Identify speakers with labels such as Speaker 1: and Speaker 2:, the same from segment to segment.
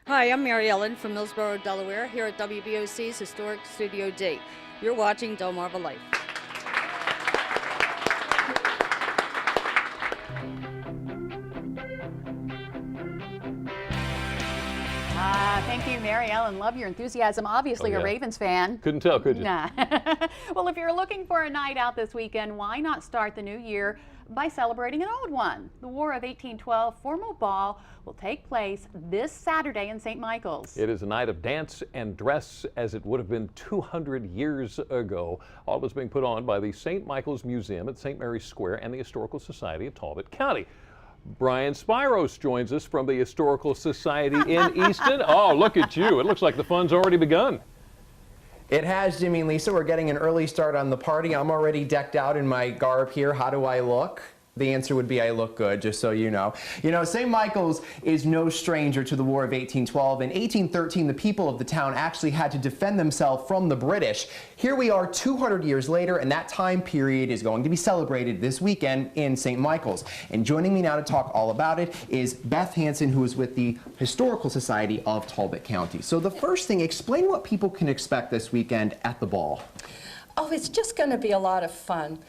Speaker 1: Hi, I'm Mary Ellen from Millsboro, Delaware, here at WBOC's Historic Studio D. You're watching Delmarva Life.
Speaker 2: Thank you, Mary Ellen. Love your enthusiasm. Obviously,
Speaker 3: Oh, yeah.
Speaker 2: a Ravens fan.
Speaker 3: Couldn't tell, could you?
Speaker 2: Nah. Well, if you're looking for a night out this weekend, why not start the new year by celebrating an old one? The War of 1812 formal ball will take place this Saturday in St. Michael's.
Speaker 3: It is a night of dance and dress as it would have been 200 years ago. All is being put on by the St. Michael's Museum at St. Mary's Square and the Historical Society of Talbot County. Brian Spiros joins us from the Historical Society in Easton. Oh, look at you. It looks like the fun's already begun.
Speaker 4: It has, Jimmy and Lisa. We're getting an early start on the party. I'm already decked out in my garb here. How do I look? The answer would be I look good, just so you know. You know, St. Michael's is no stranger to the War of 1812. In 1813, the people of the town actually had to defend themselves from the British. Here we are 200 years later, and that time period is going to be celebrated this weekend in St. Michael's. And joining me now to talk all about it is Beth Hansen, who is with the Historical Society of Talbot County. So the first thing, explain what people can expect this weekend at the ball.
Speaker 5: Oh, it's just going to be a lot of fun.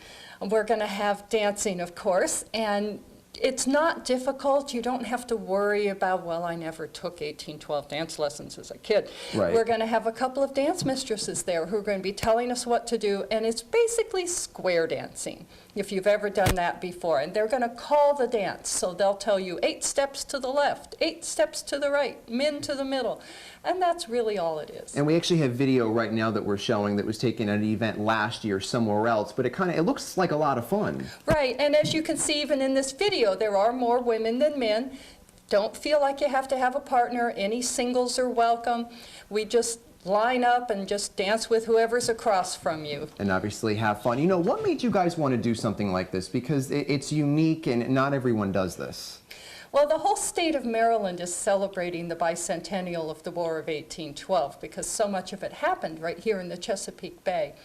Speaker 5: We're going to have dancing, of course, and it's not difficult. You don't have to worry about, well, I never took 1812 dance lessons as a kid.
Speaker 4: Right.
Speaker 5: We're going to have a couple of dance mistresses there who are going to be telling us what to do, and it's basically square dancing, if you've ever done that before. And they're going to call the dance, so they'll tell you 8 steps to the left, 8 steps to the right, min to the middle, and that's really all it is.
Speaker 4: And we actually have video right now that we're showing that was taken at an event last year somewhere else, but it looks like a lot of fun.
Speaker 5: Right, and as you can see even in this video, there are more women than men. Don't feel like you have to have a partner. Any singles are welcome. We just line up and just dance with whoever's across from you.
Speaker 4: And obviously have fun. You know, what made you guys want to do something like this? Because it's unique and not everyone does this.
Speaker 5: Well, the whole state of Maryland is celebrating the bicentennial of the War of 1812 because so much of it happened right here in the Chesapeake Bay.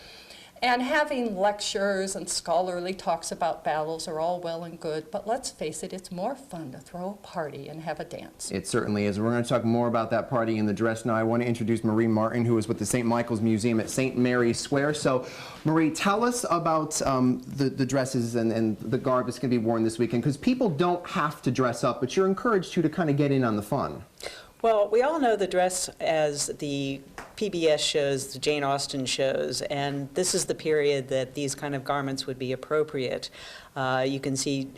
Speaker 5: And having lectures and scholarly talks about battles are all well and good, but let's face it, it's more fun to throw a party and have a dance.
Speaker 4: It certainly is. We're going to talk more about that party in the dress now. I want to introduce Marie Martin, who is with the St. Michael's Museum at St. Mary's Square. So, Marie, tell us about the dresses and the garb that's going to be worn this weekend, because people don't have to dress up, but you're encouraged to kind of get in on the fun.
Speaker 6: Well, we all know the dress as the PBS shows, the Jane Austen shows, and this is the period that these kind of garments would be appropriate. You can see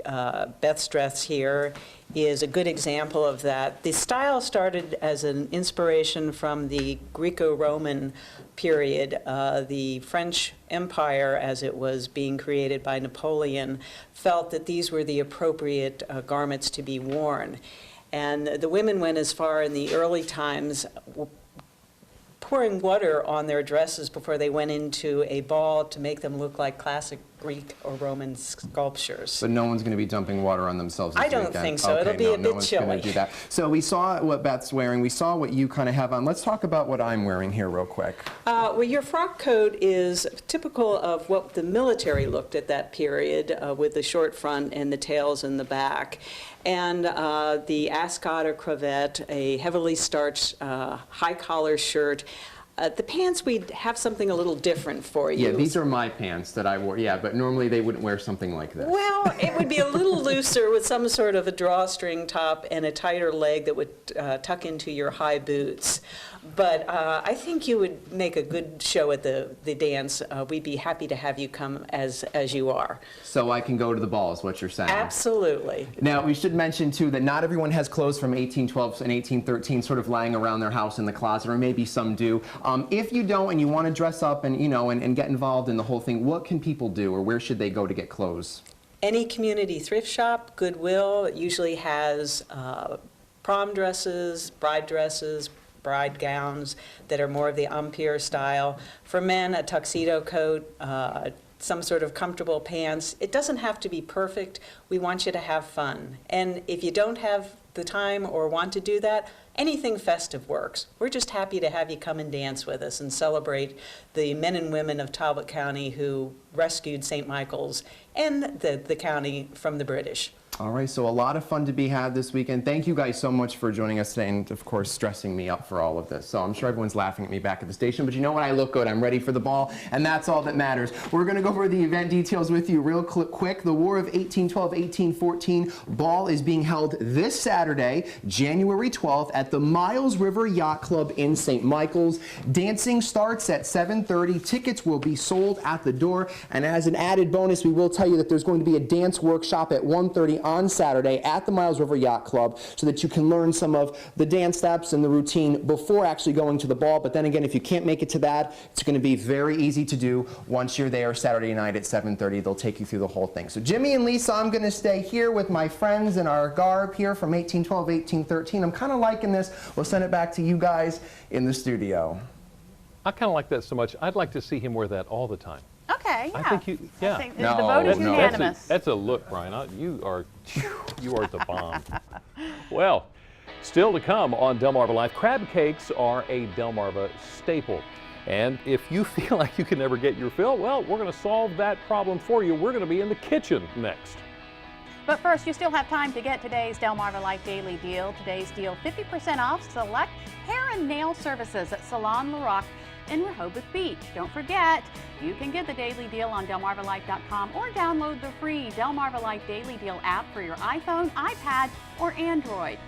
Speaker 6: Beth's dress here is a good example of that. The style started as an inspiration from the Greco-Roman period. The French Empire, as it was being created by Napoleon, felt that these were the appropriate garments to be worn. And the women went as far in the early times pouring water on their dresses before they went into a ball to make them look like classic Greek or Roman sculptures.
Speaker 4: But no one's going to be dumping water on themselves this
Speaker 6: I don't
Speaker 4: weekend.
Speaker 6: think so.
Speaker 4: Okay,
Speaker 6: It'll be a
Speaker 4: no
Speaker 6: bit
Speaker 4: one's
Speaker 6: chilly.
Speaker 4: going to do that. So we saw what Beth's wearing. We saw what you kind of have on. Let's talk about what I'm wearing here real quick.
Speaker 6: Well, your frock coat is typical of what the military looked at that period, with the short front and the tails in the back. And the ascot or cravat, a heavily starched high collar shirt. The pants, we'd have something a little different for you.
Speaker 4: Yeah, these are my pants that I wore. Yeah, but normally they wouldn't wear something like this.
Speaker 6: Well, it would be a little looser with some sort of a drawstring top and a tighter leg that would tuck into your high boots. But I think you would make a good show at the dance. We'd be happy to have you come as you are.
Speaker 4: So I can go to the ball is what you're saying.
Speaker 6: Absolutely.
Speaker 4: Now, we should mention, too, that not everyone has clothes from 1812 and 1813 sort of lying around their house in the closet, or maybe some do. If you don't and you want to dress up and, you know, and get involved in the whole thing, what can people do, or where should they go to get clothes?
Speaker 6: Any community thrift shop, Goodwill, usually has prom dresses, bride gowns that are more of the Empire style. For men, a tuxedo coat, some sort of comfortable pants. It doesn't have to be perfect. We want you to have fun. And if you don't have the time or want to do that, anything festive works. We're just happy to have you come and dance with us and celebrate the men and women of Talbot County who rescued St. Michael's and the county from the British.
Speaker 4: All right, so a lot of fun to be had this weekend. Thank you guys so much for joining us today and, of course, stressing me up for all of this. So I'm sure everyone's laughing at me back at the station, but you know what? I look good. I'm ready for the ball, and that's all that matters. We're going to go over the event details with you real quick. The War of 1812-1814 ball is being held this Saturday, January 12th, at the Miles River Yacht Club in St. Michael's. Dancing starts at 7:30. Tickets will be sold at the door, and as an added bonus, we will tell you that there's going to be a dance workshop at 1:30 on Saturday at the Miles River Yacht Club so that you can learn some of the dance steps and the routine before actually going to the ball. But then again, if you can't make it to that, it's going to be very easy to do once you're there Saturday night at 7:30. They'll take you through the whole thing. So Jimmy and Lisa, I'm going to stay here with my friends in our garb here from 1812, 1813. I'm kind of liking this. We'll send it back to you guys in the studio.
Speaker 3: I kind of like that so much. I'd like to see him wear that all the time.
Speaker 2: Okay, yeah.
Speaker 3: I think you, yeah.
Speaker 2: I think the
Speaker 4: No,
Speaker 2: vote is
Speaker 4: no.
Speaker 2: unanimous.
Speaker 3: That's a look, Brian. You are the bomb. Well, still to come on Delmarva Life, crab cakes are a Delmarva staple. And if you feel like you can never get your fill, well, we're going to solve that problem for you. We're going to be in the kitchen next.
Speaker 2: But first, you still have time to get today's Delmarva Life Daily Deal. Today's deal, 50% off select hair and nail services at Salon La Roque in Rehoboth Beach. Don't forget, you can get the Daily Deal on DelmarvaLife.com or download the free Delmarva Life Daily Deal app for your iPhone, iPad, or Android.